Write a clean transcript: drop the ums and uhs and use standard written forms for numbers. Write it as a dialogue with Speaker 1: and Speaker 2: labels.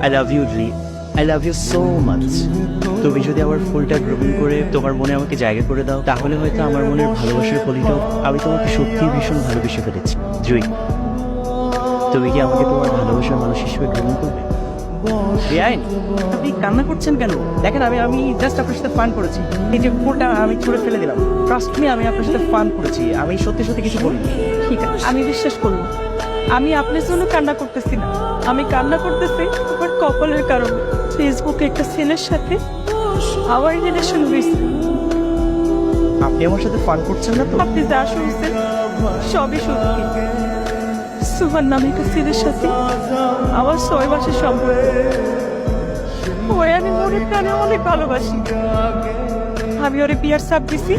Speaker 1: I love you রি, I love you so much. তুমি যদি আমার ফুলটা গ্রহণ করে তোমার মনে আমাকে জায়গা করে দাও, তাহলে হয়তো আমার মনের ভালোবাসার কলিটাও আমি তোমাকে সত্যিই ভীষণ ভালোবেসে ফেলেছি। জুই, তুমি কি আমাকে তোমার ভালোবাসার মানুষ হিসেবে গ্রহণ করবে? বেআইন, আপনি কান্না করছেন কেন? দেখেন, আমি জাস্ট আপনার সাথে ফান করেছি। এই যে ফুলটা আমি ছুঁড়ে ফেলে দিলাম, ট্রাস্ট মি, আমি আপনার সাথে ফান করেছি। আমি সত্যি সত্যি কিছু বলিনি।
Speaker 2: ঠিক আছে, আমি বিশ্বাস করবো। আমি আপনার জন্য কান্না করতেছি না, আমি কান্না করতেছি আমার কপালের কারণে। ফেসবুকে একটা ছেলের সাথে আমার রিলেশন হয়েছে।
Speaker 1: আপনি আমার সাথে ফান করছেন না তো?
Speaker 2: আপনি যা শুনছেন সবই সত্যি। সুহান নামে একটা ছেলের সাথে আমার 6 মাসের সম্পর্ক। ওই আমি মনে প্রাণে অনেক ভালোবাসি। আমি ওরে বিয়ার চাপ দিছি,